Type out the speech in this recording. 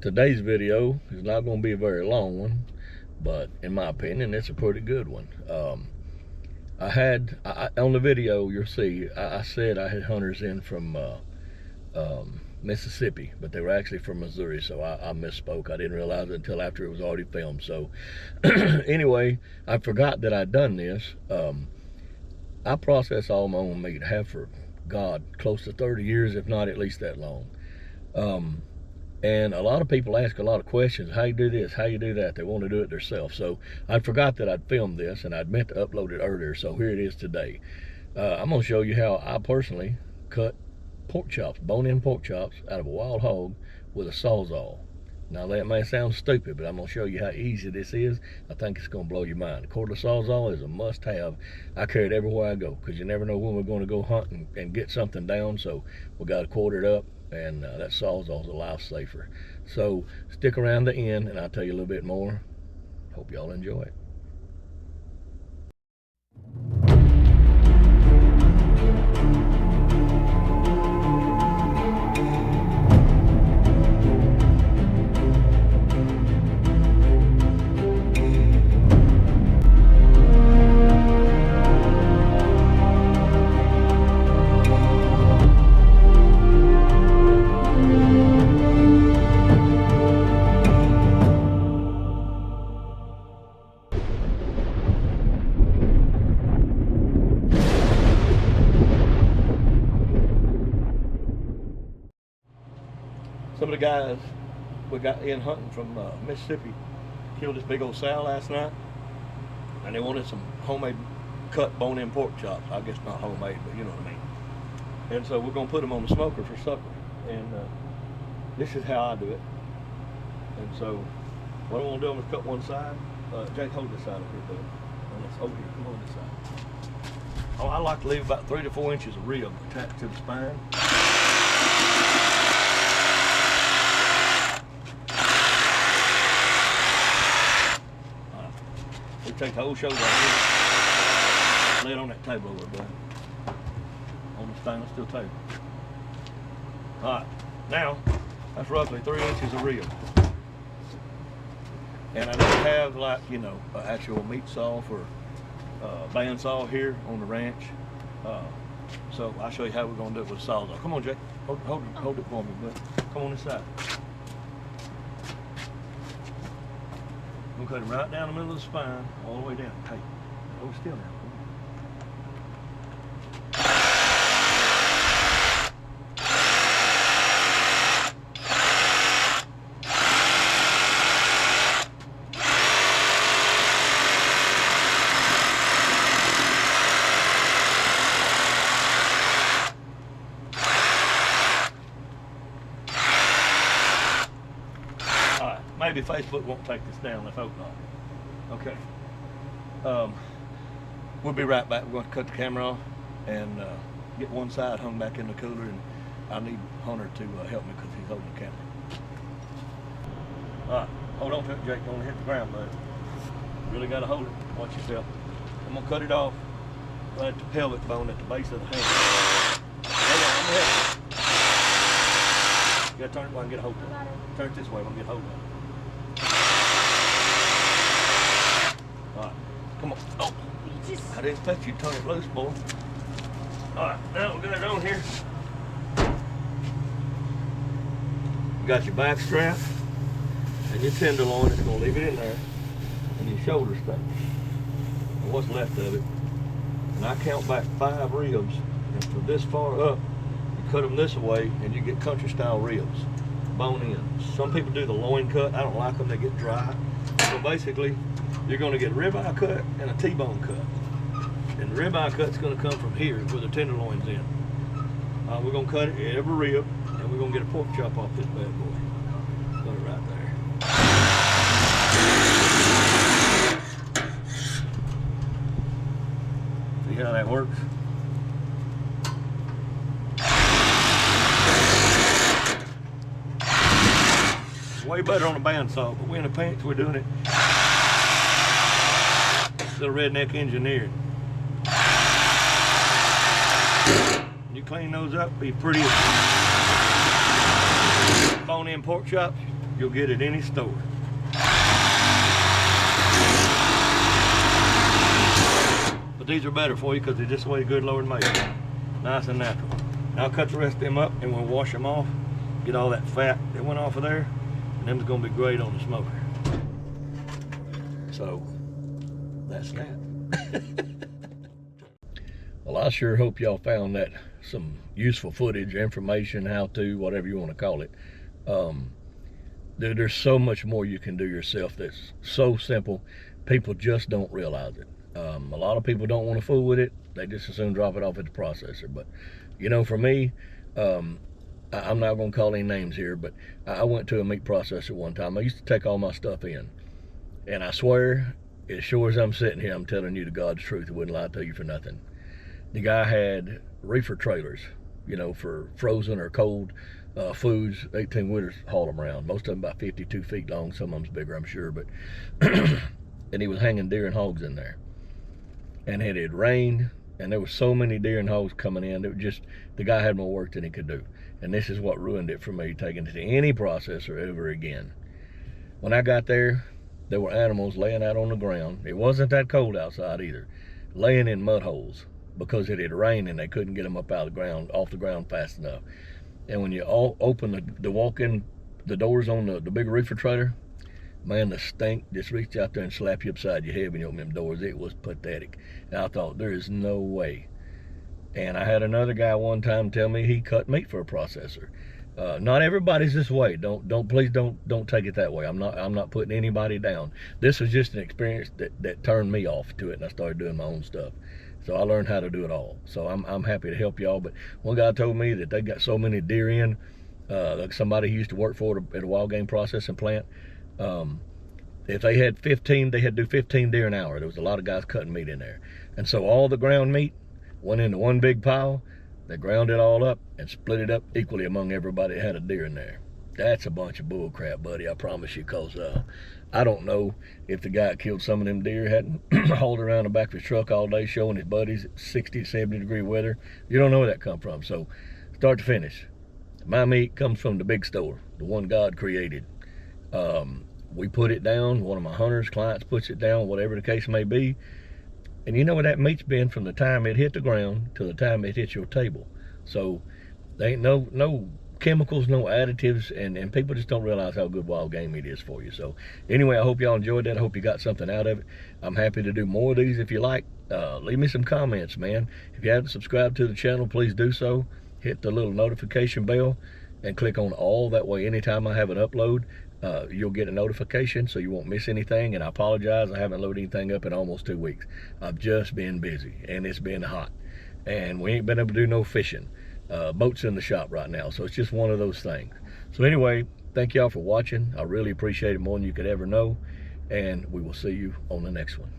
Today's video is not going to be a very long one, but in my opinion, it's a pretty good one. On the video, you'll see, I said I had hunters in from Mississippi, but they were actually from Missouri, so I misspoke. I didn't realize it until after it was already filmed. So anyway, I forgot that I'd done this. I process all my own meat. I have for, God, close to 30 years, if not at least that long. And a lot of people ask a lot of questions. How you do this? How you do that? They want to do it themselves. So I forgot that I'd filmed this, and I'd meant to upload it earlier. So here it is today. I'm going to show you how I personally cut pork chops, bone-in pork chops, out of a wild hog with a Sawzall. Now that may sound stupid, but I'm going to show you how easy this is. I think it's going to blow your mind. The Cordless Sawzall is a must-have. I carry it everywhere I go because you never know when we're going to go hunt and get something down. So we got to quarter it up, and that Sawzall is a lifesaver. So stick around the end, and I'll tell you a little bit more. Hope y'all enjoy it. Some of the guys we got in hunting from Mississippi killed this big old sow last night, and they wanted some homemade cut bone-in pork chops. I guess not homemade, but you know what I mean. And so we're gonna put them on the smoker for supper. And this is how I do it. And so what I'm gonna do, I'm gonna cut one side. Jake, hold this side up here, bud. And it's over here. Come on this side. Oh, I like to leave about 3 to 4 inches of rib attached to the spine. Take the whole shoulder out. Lay it on that table over there, bud. On the stainless steel table. Alright, now that's roughly 3 inches of rib. And I don't have, like, you know, an actual meat saw for bandsaw here on the ranch. So I'll show you how we're gonna do it with a Sawzall. Come on, Jake. Hold it for me, bud. Come on this side. We'll cut him right down the middle of the spine, all the way down. Hey, hold still now. Maybe Facebook won't take this down, let's hope not. Okay. We'll be right back. We're going to cut the camera off and get one side hung back in the cooler, and I need Hunter to help me because he's holding the camera. Alright, hold on to it, Jake. Don't hit the ground, bud. Really got to hold it. Watch yourself. I'm going to cut it off right at the pelvic bone at the base of the hand. Hold on, I'm going to help you. You got to turn it while I can get a hold of it. Turn it this way while I can get a hold of it. Alright, come on. Oh, I didn't expect you to turn it loose, boy. Alright, now we got it on here. You got your back strap and your tenderloin. It's going to leave it in there. And your shoulder strap. And what's left of it. And I count back 5 ribs. And from this far up, you cut them this way and you get country style ribs. Bone in. Some people do the loin cut. I don't like them, they get dry. So basically, you're going to get a ribeye cut and a T-bone cut. And the ribeye cut's going to come from here where the tenderloin's in. We're going to cut it every rib, and we're going to get a pork chop off this bad boy. Put it right there. See how that works? Way better on a bandsaw, but we're in a pinch, we're doing it the redneck engineering. You clean those up, be pretty bone-in pork chops. you'll get at any store. But these are better for you because they're just the way the good Lord made them. Nice and natural. Now I'll cut the rest of them up and we'll wash them off. Get all that fat that went off of there. And them's gonna be great on the smoker. So, that's that. Well, I sure hope y'all found that some useful footage, information, how to, whatever you want to call it. There's so much more you can do yourself that's so simple. People just don't realize it. A lot of people don't want to fool with it. They just as soon drop it off at the processor. But, you know, for me, I'm not going to call any names here, but I went to a meat processor one time. I used to take all my stuff in. And I swear, as sure as I'm sitting here, I'm telling you the God's truth. I wouldn't lie to you for nothing. The guy had reefer trailers, you know, for frozen or cold foods. 18-wheelers haul them around. Most of them about 52 feet long. Some of them's bigger, I'm sure. But and he was hanging deer and hogs in there. And it had rained, and there was so many deer and hogs coming in. It was just, the guy had more work than he could do. And this is what ruined it for me, taking it to any processor ever again. When I got there were animals laying out on the ground. It wasn't that cold outside either. Laying in mud holes because it had rained and they couldn't get them up out of the ground, off the ground fast enough. And when you open the walk-in, the doors on the big reefer trailer, man, the stink just reached out there and slapped you upside your head when you open them doors. It was pathetic. And I thought, there is no way. And I had another guy one time tell me he cut meat for a processor. Not everybody's this way. Please don't take it that way. I'm not putting anybody down. This was just an experience that turned me off to it, and I started doing my own stuff. So I learned how to do it all. So I'm happy to help y'all. But one guy told me that they got so many deer in, like somebody he used to work for at a wild game processing plant. If they had 15, they had to do 15 deer an hour. There was a lot of guys cutting meat in there. And so all the ground meat went into one big pile. They ground it all up and split it up equally among everybody that had a deer in there. That's a bunch of bull crap, buddy, I promise you, because I don't know if the guy that killed some of them deer hadn't hauled around the back of his truck all day showing his buddies at 60, 70 degree weather. You don't know where that come from. So start to finish, my meat comes from the big store, the one God created. We put it down. One of my hunters, clients puts it down, whatever the case may be. And you know where that meat's been from the time it hit the ground to the time it hits your table. So there ain't no chemicals, no additives, and people just don't realize how good wild game meat is for you. So anyway, I hope y'all enjoyed that. I hope you got something out of it. I'm happy to do more of these if you like. Leave me some comments, man. If you haven't subscribed to the channel, please do so. Hit the little notification bell and click on all. That way, anytime I have an upload, you'll get a notification so you won't miss anything. And I apologize, I haven't loaded anything up in almost 2 weeks. I've just been busy and it's been hot and we ain't been able to do no fishing. Boat's in the shop right now, so it's just one of those things. So anyway, thank y'all for watching. I really appreciate it more than you could ever know, and we will see you on the next one.